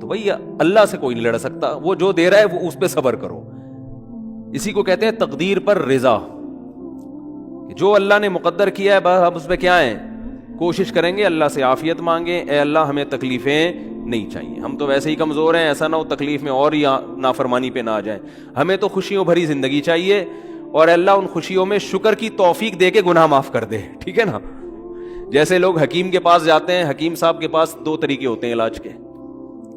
تو بھائی اللہ سے کوئی نہیں لڑ سکتا, وہ جو دے رہا ہے وہ اس پہ صبر کرو. اسی کو کہتے ہیں تقدیر پر رضا, جو اللہ نے مقدر کیا ہے بس ہم اس پہ کیا ہیں, کوشش کریں گے, اللہ سے عافیت مانگیں, اے اللہ ہمیں تکلیفیں نہیں چاہیے, ہم تو ویسے ہی کمزور ہیں, ایسا نہ ہو تکلیف میں اور ہی نافرمانی پہ نہ آ جائیں, ہمیں تو خوشیوں بھری زندگی چاہیے, اور اللہ ان خوشیوں میں شکر کی توفیق دے کے گناہ معاف کر دے, ٹھیک ہے نا. جیسے لوگ حکیم کے پاس جاتے ہیں, حکیم صاحب کے پاس 2 طریقے ہوتے ہیں علاج کے.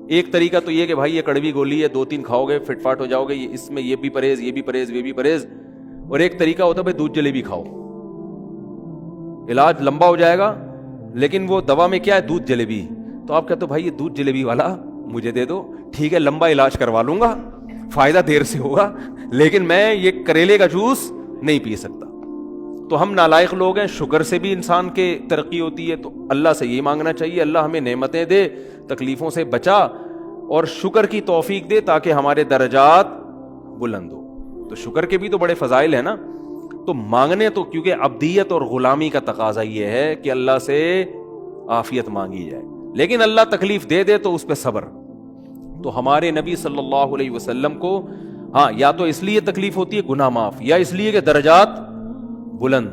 ایک طریقہ تو یہ کہ بھائی یہ کڑوی گولی ہے, 2-3 کھاؤ گے فٹ فاٹ ہو جاؤ گے, اس میں یہ بھی پرہیز, یہ بھی پرہیز, یہ بھی پرہیز. اور ایک طریقہ ہوتا ہے بھائی دودھ جلیبی کھاؤ, علاج لمبا ہو جائے گا, لیکن وہ دوا میں کیا ہے, دودھ جلیبی. تو آپ کہتے ہو بھائی یہ دودھ جلیبی والا مجھے دے دو, ٹھیک ہے لمبا علاج کروا لوں گا, فائدہ دیر سے ہوگا, لیکن میں یہ کریلے کا جوس نہیں پی سکتا. تو ہم نالائق لوگ ہیں, شکر سے بھی انسان کے ترقی ہوتی ہے, تو اللہ سے یہ مانگنا چاہیے اللہ ہمیں نعمتیں دے, تکلیفوں سے بچا, اور شکر کی توفیق دے تاکہ ہمارے درجات بلند ہو. تو شکر کے بھی تو بڑے فضائل ہیں نا. تو مانگنے تو کیونکہ عبدیت اور غلامی کا تقاضا یہ ہے کہ اللہ سے عافیت مانگی جائے, لیکن اللہ تکلیف دے دے تو اس پہ صبر. تو ہمارے نبی صلی اللہ علیہ وسلم کو ہاں یا تو اس لیے تکلیف ہوتی ہے گناہ معاف, یا اس لیے کہ درجات بلند.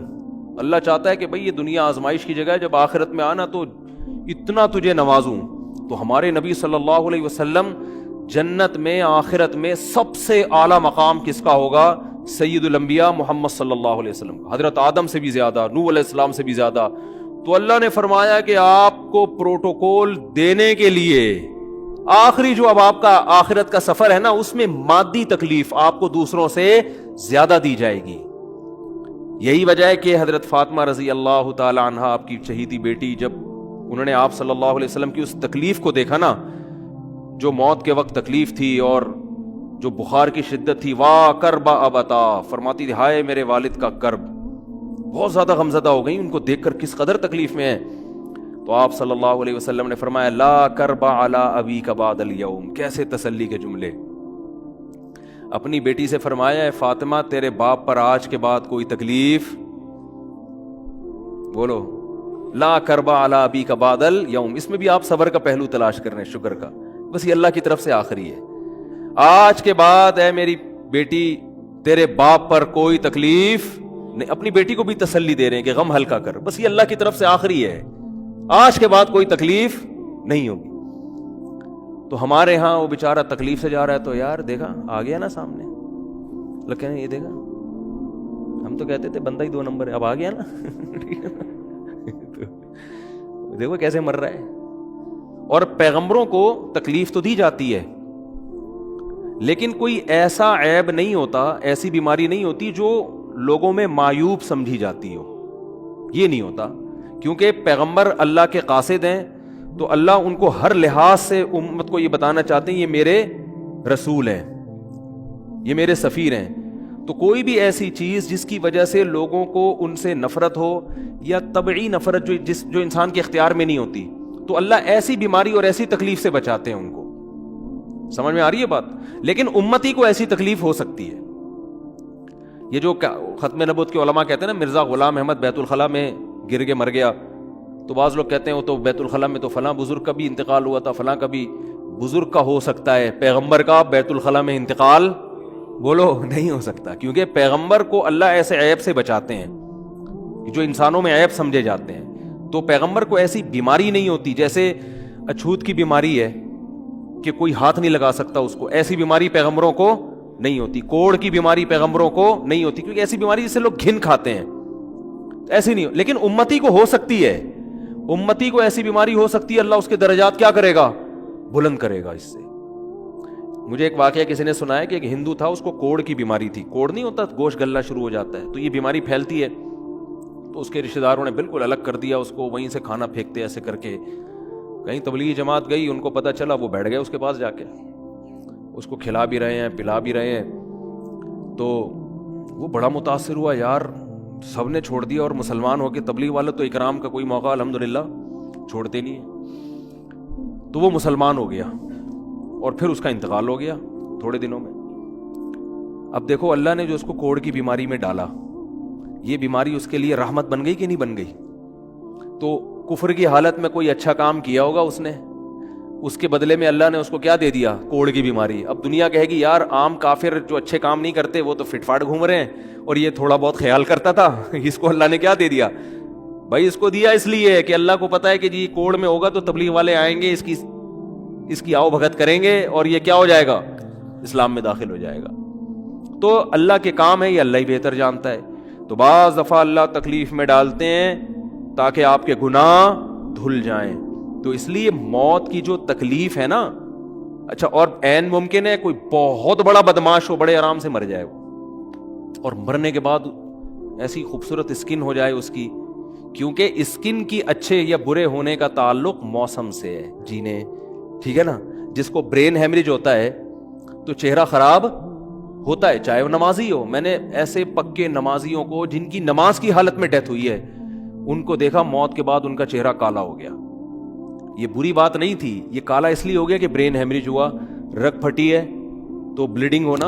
اللہ چاہتا ہے کہ بھئی یہ دنیا آزمائش کی جگہ ہے, جب آخرت میں آنا تو اتنا تجھے نوازوں. تو ہمارے نبی صلی اللہ علیہ وسلم جنت میں آخرت میں سب سے اعلیٰ مقام کس کا ہوگا, سید الانبیاء محمد صلی اللہ علیہ وسلم, حضرت آدم سے بھی زیادہ, نوح علیہ السلام سے بھی زیادہ. تو اللہ نے فرمایا کہ آپ کو پروٹوکول دینے کے لیے آخری جو اب آپ کا آخرت کا سفر ہے نا, اس میں مادی تکلیف آپ کو دوسروں سے زیادہ دی جائے گی. یہی وجہ ہے کہ حضرت فاطمہ رضی اللہ تعالی عنہا, آپ کی چہیتی بیٹی, جب انہوں نے آپ صلی اللہ علیہ وسلم کی اس تکلیف کو دیکھا نا, جو موت کے وقت تکلیف تھی اور جو بخار کی شدت تھی, واہ کرب ابتا, فرماتی تھی ہائے میرے والد کا کرب. بہت زیادہ غمزدہ ہو گئی ان کو دیکھ کر کس قدر تکلیف میں ہے. تو آپ صلی اللہ علیہ وسلم نے فرمایا لا کرب علی ابیک بعد الیوم. کیسے تسلی کے جملے. اپنی بیٹی سے فرمایا ہے فاطمہ تیرے باپ پر آج کے بعد کوئی تکلیف, بولو لا کرب علی ابیک بعد الیوم. اس میں بھی آپ صبر کا پہلو تلاش کر رہے ہیں, شکر کا, بس یہ اللہ کی طرف سے آخری ہے. آج کے بعد اے میری بیٹی تیرے باپ پر کوئی تکلیف نہیں. اپنی بیٹی کو بھی تسلی دے رہے ہیں کہ غم ہلکا کر, بس یہ اللہ کی طرف سے آخری ہے, آج کے بعد کوئی تکلیف نہیں ہوگی. تو ہمارے ہاں وہ بیچارہ تکلیف سے جا رہا ہے, تو یار دیکھا آ گیا نا سامنے, لوگ کہنے یہ دیکھا, ہم تو کہتے تھے بندہ ہی 2 نمبر ہے, اب آ گیا نا, دیکھو کیسے مر رہا ہے. اور پیغمبروں کو تکلیف تو دی جاتی ہے, لیکن کوئی ایسا عیب نہیں ہوتا, ایسی بیماری نہیں ہوتی جو لوگوں میں معیوب سمجھی جاتی ہو, یہ نہیں ہوتا. کیونکہ پیغمبر اللہ کے قاصد ہیں, تو اللہ ان کو ہر لحاظ سے امت کو یہ بتانا چاہتے ہیں یہ میرے رسول ہیں, یہ میرے سفیر ہیں. تو کوئی بھی ایسی چیز جس کی وجہ سے لوگوں کو ان سے نفرت ہو, یا طبعی نفرت جو انسان کے اختیار میں نہیں ہوتی, تو اللہ ایسی بیماری اور ایسی تکلیف سے بچاتے ہیں ان کو. سمجھ میں آ رہی ہے بات. لیکن امتی کو ایسی تکلیف ہو سکتی ہے. یہ جو ختم نبوت کے علماء کہتے ہیں نا مرزا غلام احمد بیت الخلاء میں گر کے مر گیا, تو بعض لوگ کہتے ہیں وہ تو بیت الخلاء میں تو فلاں بزرگ کا بھی انتقال ہوا تھا, فلاں کا بھی. بزرگ کا ہو سکتا ہے, پیغمبر کا بیت الخلاء میں انتقال بولو نہیں ہو سکتا, کیونکہ پیغمبر کو اللہ ایسے عیب سے بچاتے ہیں جو انسانوں میں عیب سمجھے جاتے ہیں. تو پیغمبر کو ایسی بیماری نہیں ہوتی, جیسے اچھوت کی بیماری ہے کہ کوئی ہاتھ نہیں لگا سکتا اس کو, ایسی بیماری پیغمبروں کو نہیں ہوتی. کوڑ کی بیماری پیغمبروں کو نہیں ہوتی, کیونکہ ایسی بیماری جس سے لوگ گھن کھاتے ہیں, ایسی نہیں. لیکن امتی کو ہو سکتی ہے, امتی کو ایسی بیماری ہو سکتی ہے, اللہ اس کے درجات کیا کرے گا, بلند کرے گا اس سے. مجھے ایک واقعہ کسی نے سنایا کہ ایک ہندو تھا, اس کو کوڑ کی بیماری تھی. کوڑ نہیں ہوتا, گوشت گلنا شروع ہو جاتا ہے, تو یہ بیماری پھیلتی ہے. تو اس کے رشتہ داروں نے بالکل الگ کر دیا اس کو, وہیں سے کھانا پھینکتے ایسے کر کے. کہیں تبلیغی جماعت گئی, ان کو پتہ چلا, وہ بیٹھ گئے اس کے پاس جا کے, اس کو کھلا بھی رہے ہیں پلا بھی رہے ہیں. تو وہ بڑا متاثر ہوا, یار سب نے چھوڑ دیا اور مسلمان ہو کے, تبلیغ والے تو اکرام کا کوئی موقع الحمدللہ چھوڑتے نہیں ہیں. تو وہ مسلمان ہو گیا اور پھر اس کا انتقال ہو گیا تھوڑے دنوں میں. اب دیکھو اللہ نے جو اس کو کوڑ کی بیماری میں ڈالا, یہ بیماری اس کے لیے رحمت بن گئی کہ نہیں بن گئی. تو کفر کی حالت میں کوئی اچھا کام کیا ہوگا اس نے, اس کے بدلے میں اللہ نے اس کو کیا دے دیا؟ کوڑ کی بیماری. اب دنیا کہے گی یار عام کافر جو اچھے کام نہیں کرتے وہ تو فٹ فاٹ گھوم رہے ہیں اور یہ تھوڑا بہت خیال کرتا تھا, اس کو اللہ نے کیا دے دیا؟ بھائی اس کو دیا اس لیے کہ اللہ کو پتا ہے کہ جی کوڑ میں ہوگا تو تبلیغ والے آئیں گے, اس کی آؤ بھگت کریں گے اور یہ کیا ہو جائے گا؟ اسلام میں داخل ہو جائے گا. تو اللہ کے کام ہے, یہ اللہ ہی بہتر جانتا ہے. تو بعض دفعہ اللہ تکلیف میں ڈالتے ہیں تاکہ آپ کے گناہ دھل جائیں. تو اس لیے موت کی جو تکلیف ہے نا, اچھا اور عین ممکن ہے کوئی بہت بڑا بدماش ہو, بڑے آرام سے مر جائے وہ, اور مرنے کے بعد ایسی خوبصورت اسکن ہو جائے اس کی, کیونکہ اسکن کی اچھے یا برے ہونے کا تعلق موسم سے ہے, جینے, ٹھیک ہے نا. جس کو برین ہیمریج ہوتا ہے تو چہرہ خراب ہوتا ہے, چاہے وہ نمازی ہو. میں نے ایسے پکے نمازیوں کو جن کی نماز کی حالت میں ڈیتھ ہوئی ہے, ان کو دیکھا موت کے بعد ان کا چہرہ کالا ہو گیا. یہ بری بات نہیں تھی, یہ کالا اس لیے ہو گیا کہ برین ہیمریج ہوا, رگ پھٹی ہے تو بلیڈنگ ہونا,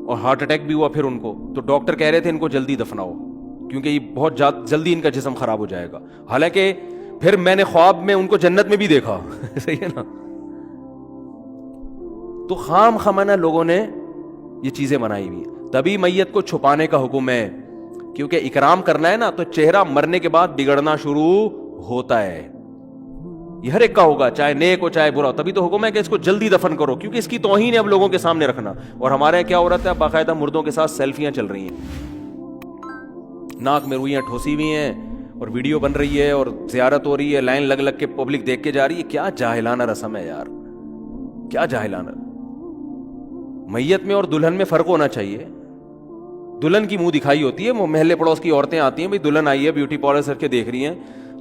اور ہارٹ اٹیک بھی ہوا پھر ان کو. تو ڈاکٹر کہہ رہے تھے ان کو جلدی دفناؤ کیونکہ یہ بہت جلدی ان کا جسم خراب ہو جائے گا. حالانکہ پھر میں نے خواب میں ان کو جنت میں بھی دیکھا. صحیح ہے نا. تو خام خمانہ لوگوں نے یہ چیزیں بنائی ہوئی. تبھی میت کو چھپانے کا حکم ہے, کیونکہ اکرام کرنا ہے نا, تو چہرہ مرنے کے بعد بگڑنا شروع ہوتا ہے. یہ ہر ایک کا ہوگا, چاہے نیک ہو چاہے برا. تبھی تو حکم ہے کہ اس کو جلدی دفن کرو, کیونکہ اس کی توہین ہے اب لوگوں کے سامنے رکھنا. اور ہمارے کیا ہو رہا ہے, باقاعدہ مردوں کے ساتھ سیلفیاں چل رہی ہیں, ناک میں روئیاں ٹھوسی ہوئی ہیں اور ویڈیو بن رہی ہے اور زیارت ہو رہی ہے, لائن لگ لگ کے پبلک دیکھ کے جا رہی ہے. کیا جاہلانہ رسم ہے یار, کیا جاہلانہ. میت میں اور دلہن میں فرق ہونا چاہیے. دلہن کی منہ دکھائی ہوتی ہے, وہ محلے پڑوس کی عورتیں آتی ہیں, بھائی دلہن آئی ہے بیوٹی پارلر کر کے دیکھ رہی ہیں,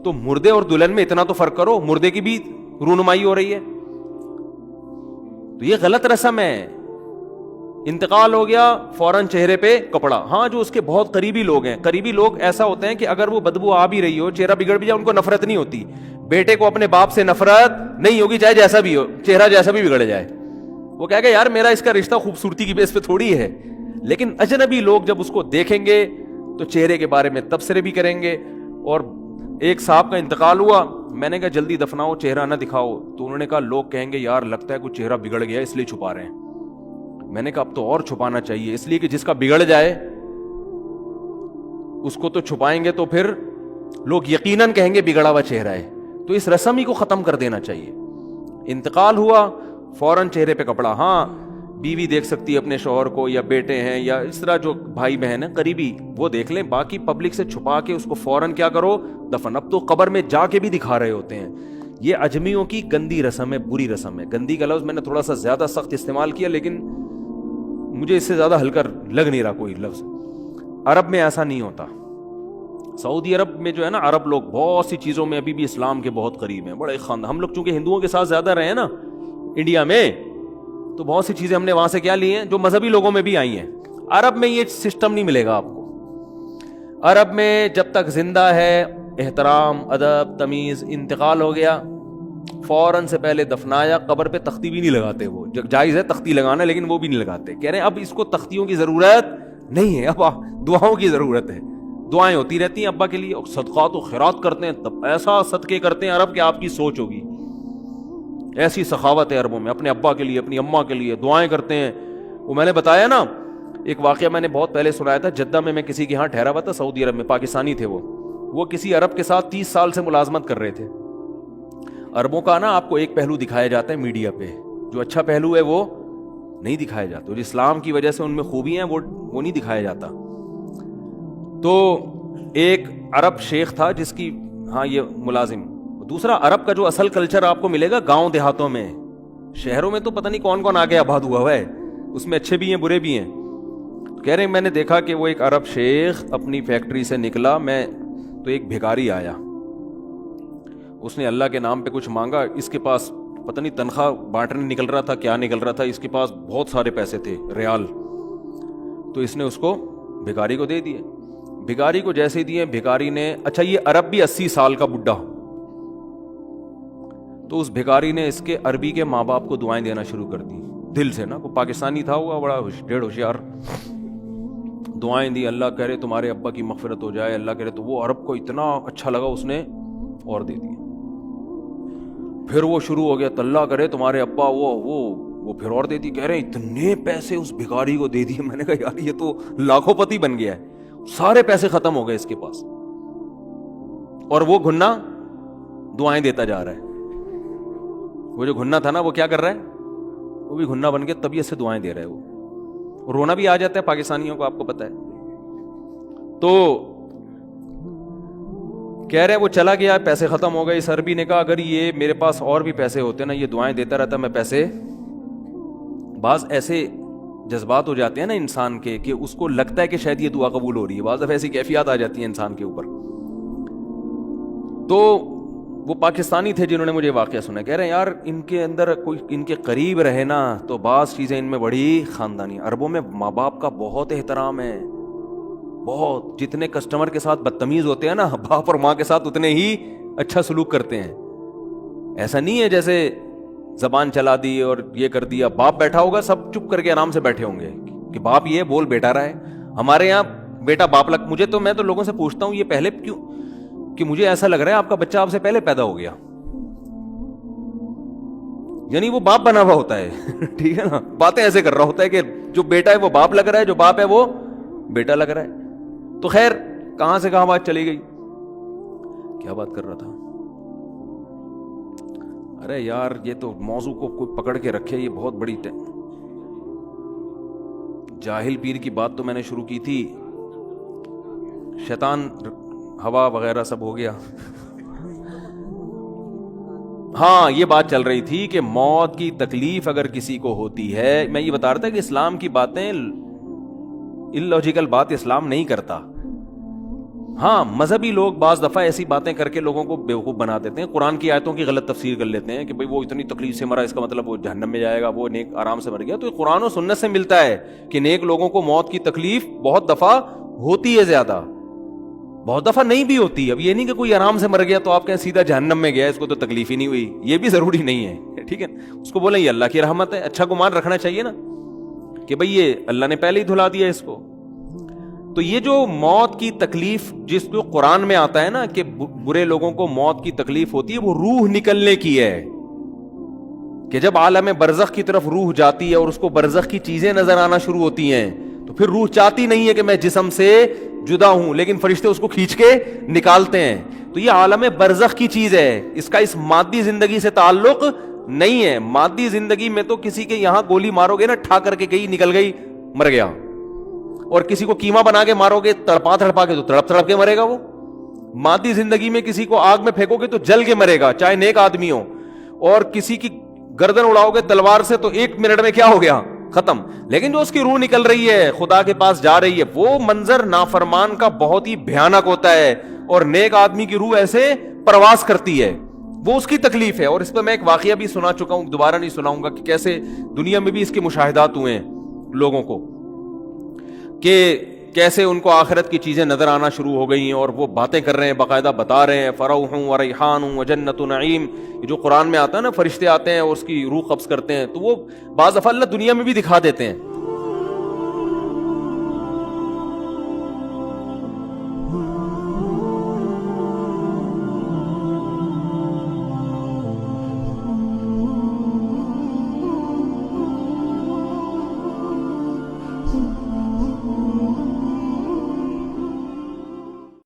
تو مردے اور دلہن میں اتنا تو فرق کرو, مردے کی بھی رونمائی ہو رہی ہے. تو یہ غلط رسم ہے. انتقال ہو گیا فوراً چہرے پہ کپڑا. ہاں جو اس کے بہت قریبی لوگ ہیں, قریبی لوگ ایسا ہوتے ہیں کہ اگر وہ بدبو آ بھی رہی ہو, چہرہ بگڑ بھی جائے, ان کو نفرت نہیں ہوتی. بیٹے کو اپنے باپ سے نفرت نہیں ہوگی, چاہے جیسا بھی ہو, چہرہ جیسا بھی بگڑ جائے. وہ کہے گا یار میرا اس کا رشتہ خوبصورتی کی بیس پہ تھوڑی ہے. لیکن اجنبی لوگ جب اس کو دیکھیں گے تو چہرے کے بارے میں تبصرے بھی کریں گے. اور ایک صاحب کا انتقال ہوا, میں نے کہا جلدی دفناؤ, چہرہ نہ دکھاؤ. تو انہوں نے کہا لوگ کہیں گے یار لگتا ہے کچھ چہرہ بگڑ گیا اس لیے چھپا رہے ہیں. میں نے کہا اب تو اور چھپانا چاہیے, اس لیے کہ جس کا بگڑ جائے اس کو تو چھپائیں گے تو پھر لوگ یقیناً کہیں گے بگڑا ہوا چہرہ ہے. تو اس رسم ہی کو ختم کر دینا چاہیے. انتقال ہوا فوراً چہرے پہ کپڑا. ہاں بیوی دیکھ سکتی ہے اپنے شوہر کو, یا بیٹے ہیں, یا اس طرح جو بھائی بہن ہیں قریبی, وہ دیکھ لیں. باقی پبلک سے چھپا کے اس کو فوراً کیا کرو, دفن. اب تو قبر میں جا کے بھی دکھا رہے ہوتے ہیں. یہ اجمیوں کی گندی رسم ہے, بری رسم ہے. گندی کا لفظ میں نے تھوڑا سا زیادہ سخت استعمال کیا, لیکن مجھے اس سے زیادہ ہلکا لگ نہیں رہا کوئی لفظ. عرب میں ایسا نہیں ہوتا. سعودی عرب میں جو ہے نا, عرب لوگ بہت سی چیزوں میں ابھی بھی اسلام کے بہت قریب ہیں, بڑے خاندان. ہم لوگ چونکہ ہندوؤں کے ساتھ زیادہ رہے ہیں نا انڈیا میں, تو بہت سی چیزیں ہم نے وہاں سے کیا لی ہیں جو مذہبی لوگوں میں بھی آئی ہیں. عرب میں یہ سسٹم نہیں ملے گا آپ کو. عرب میں جب تک زندہ ہے احترام, ادب, تمیز. انتقال ہو گیا فوراً سے پہلے دفنایا, قبر پہ تختی بھی نہیں لگاتے. وہ جائز ہے تختی لگانا, لیکن وہ بھی نہیں لگاتے. کہہ رہے ہیں اب اس کو تختیوں کی ضرورت نہیں ہے, اب دعاؤں کی ضرورت ہے. دعائیں ہوتی رہتی ہیں ابا کے لیے, اور صدقات و خیرات کرتے ہیں. تب ایسا صدقے کرتے ہیں عرب کہ آپ کی سوچ ہوگی. ایسی سخاوت ہے عربوں میں, اپنے ابا کے لیے, اپنی اماں کے لیے دعائیں کرتے ہیں. وہ میں نے بتایا نا ایک واقعہ, میں نے بہت پہلے سنایا تھا. جدہ میں کسی کے یہاں ٹھہرا ہوا تھا, سعودی عرب میں, پاکستانی تھے وہ کسی عرب کے ساتھ 30 سال سے ملازمت کر رہے تھے. عربوں کا نا آپ کو ایک پہلو دکھایا جاتا ہے میڈیا پہ, جو اچھا پہلو ہے وہ نہیں دکھایا جاتا. جو اسلام کی وجہ سے ان میں خوبی ہیں وہ نہیں دکھایا جاتا. تو ایک عرب شیخ تھا جس کی, ہاں یہ ملازم. دوسرا عرب کا جو اصل کلچر آپ کو ملے گا گاؤں دیہاتوں میں. شہروں میں تو پتہ نہیں کون کون آگے آباد ہوا ہے, اس میں اچھے بھی ہیں برے بھی ہیں. کہہ رہے ہیں میں نے دیکھا کہ وہ ایک عرب شیخ اپنی فیکٹری سے نکلا, میں تو ایک بھکاری آیا, اس نے اللہ کے نام پہ کچھ مانگا. اس کے پاس پتہ نہیں تنخواہ بانٹنے نکل رہا تھا, کیا نکل رہا تھا, اس کے پاس بہت سارے پیسے تھے, ریال. تو اس نے اس کو بھکاری کو دے دیے. بھکاری کو جیسے دیے, بھکاری نے, اچھا یہ عرب بھی 80 سال کا بڈھا, تو اس بھکاری نے اس کے عربی کے ماں باپ کو دعائیں دینا شروع کر دی دل سے نا. وہ پاکستانی تھا, ہوا بڑا ڈیڑھ ہوشیار. دعائیں دی, اللہ کہہ رہے تمہارے ابا کی مغفرت ہو جائے, اللہ کہہ رہے. تو وہ عرب کو اتنا اچھا لگا, اس نے اور دے دیا. پھر وہ شروع ہو گیا اللہ کرے تمہارے ابا وہ پھر اور دے دی. کہہ رہے ہیں اتنے پیسے اس بھکاری کو دے دیے. میں نے کہا یار یہ تو لاکھوں پتی بن گیا ہے, سارے پیسے ختم ہو گئے اس کے پاس, اور وہ گھنا دعائیں دیتا جا رہا ہے. وہ جو گھنا تھا نا وہ کیا کر رہا ہے, وہ بھی گھنا بن کے طبیعت سے دعائیں دے رہا ہے. وہ رونا بھی آ جاتا ہے پاکستانیوں کو, آپ کو پتا ہے. تو کہہ رہے ہیں وہ چلا گیا, پیسے ختم ہو گئے. اس عربی نے کہا اگر یہ میرے پاس اور بھی پیسے ہوتے نا, یہ دعائیں دیتا رہتا, میں پیسے. بعض ایسے جذبات ہو جاتے ہیں نا انسان کے کہ اس کو لگتا ہے کہ شاید یہ دعا قبول ہو رہی ہے. بعض دفعہ ایسی کیفیات آ جاتی ہیں انسان کے اوپر. تو وہ پاکستانی تھے جنہوں نے مجھے واقعہ سنا. کہہ رہے ہیں یار ان کے اندر کوئی ان کے قریب رہے نا تو بعض چیزیں ان میں بڑی خاندانی. عربوں میں ماں باپ کا بہت احترام ہے, بہت. جتنے کسٹمر کے ساتھ بدتمیز ہوتے ہیں نا, باپ اور ماں کے ساتھ اتنے ہی اچھا سلوک کرتے ہیں. ایسا نہیں ہے جیسے زبان چلا دی اور یہ کر دیا. باپ بیٹھا ہوگا سب چپ کر کے آرام سے بیٹھے ہوں گے کہ باپ یہ بول بیٹا رہا ہے. ہمارے یہاں بیٹا باپ لگ, میں تو لوگوں سے پوچھتا ہوں یہ پہلے کیوں, کہ مجھے ایسا لگ رہا ہے آپ کا بچہ آپ سے پہلے پیدا ہو گیا, یعنی وہ باپ بنا ہوا ہوتا ہے. ٹھیک ہے نا, باتیں ایسے کر رہا ہوتا ہے کہ جو بیٹا ہے وہ باپ لگ رہا ہے, جو باپ ہے وہ بیٹا لگ رہا ہے. تو خیر کہاں سے کہاں بات چلی گئی, کیا بات کر رہا تھا. ارے یار یہ تو موضوع کو کوئی پکڑ کے رکھے, یہ بہت بڑی جاہل پیر کی بات تو میں نے شروع کی تھی. شیطان ہوا وغیرہ سب ہو گیا. ہاں یہ بات چل رہی تھی کہ موت کی تکلیف اگر کسی کو ہوتی ہے, میں یہ بتا رہا تھا کہ اسلام کی باتیں اللاجیکل بات اسلام نہیں کرتا. ہاں مذہبی لوگ بعض دفعہ ایسی باتیں کر کے لوگوں کو بیوقوف بنا دیتے ہیں. قرآن کی آیتوں کی غلط تفسیر کر لیتے ہیں کہ بھئی وہ اتنی تکلیف سے مرا اس کا مطلب وہ جہنم میں جائے گا, وہ نیک آرام سے مر گیا. تو یہ قرآن و سنت سے ملتا ہے کہ نیک لوگوں کو موت کی تکلیف بہت دفعہ ہوتی ہے, زیادہ بہت دفعہ نہیں بھی ہوتی. اب یہ نہیں کہ کوئی آرام سے مر گیا تو آپ کہیں سیدھا جہنم میں گیا, اس کو تو تکلیف ہی نہیں ہوئی, یہ بھی ضروری نہیں ہے. ٹھیک ہے, اس کو بولیں یہ اللہ کی رحمت ہے, اچھا گمان رکھنا چاہیے نا کہ بھئی یہ اللہ نے پہلے ہی دھلا دیا اس کو. تو یہ جو موت کی تکلیف جس کو قرآن میں آتا ہے نا کہ برے لوگوں کو موت کی تکلیف ہوتی ہے, وہ روح نکلنے کی ہے. کہ جب عالم برزخ کی طرف روح جاتی ہے اور اس کو برزخ کی چیزیں نظر آنا شروع ہوتی ہیں, تو پھر روح چاہتی نہیں ہے کہ میں جسم سے جدا ہوں, لیکن فرشتے اس کو کھینچ کے نکالتے ہیں. تو یہ عالم برزخ کی چیز ہے, اس کا اس مادی زندگی سے تعلق نہیں ہے. مادی زندگی میں تو کسی کے یہاں گولی مارو گے نا, ٹھا کر کے گئی نکل گئی مر گیا, اور کسی کو کیما بنا کے مارو گے تڑپا کے تو تڑپ تڑپ کے مرے گا وہ. مادی زندگی میں کسی کو آگ میں پھینکو گے تو جل کے مرے گا, چاہے نیک آدمی ہو. اور کسی کی گردن اڑاؤ گے تلوار سے تو 1 منٹ میں کیا ہو گیا, ختم. لیکن جو اس کی روح نکل رہی ہے, خدا کے پاس جا رہی ہے, وہ منظر نافرمان کا بہت ہی بھیانک ہوتا ہے, اور نیک آدمی کی روح ایسے پرواز کرتی ہے. وہ اس کی تکلیف ہے. اور اس پہ میں ایک واقعہ بھی سنا چکا ہوں, دوبارہ نہیں سناؤں گا, کہ کیسے دنیا میں بھی اس کے مشاہدات ہوئے ہیں لوگوں کو, کہ کیسے ان کو آخرت کی چیزیں نظر آنا شروع ہو گئی ہیں, اور وہ باتیں کر رہے ہیں, باقاعدہ بتا رہے ہیں فروح و ریحان و جنت نعیم. جو قرآن میں آتا ہے نا, فرشتے آتے ہیں اور اس کی روح قبض کرتے ہیں, تو وہ بعض دفعہ اللہ دنیا میں بھی دکھا دیتے ہیں.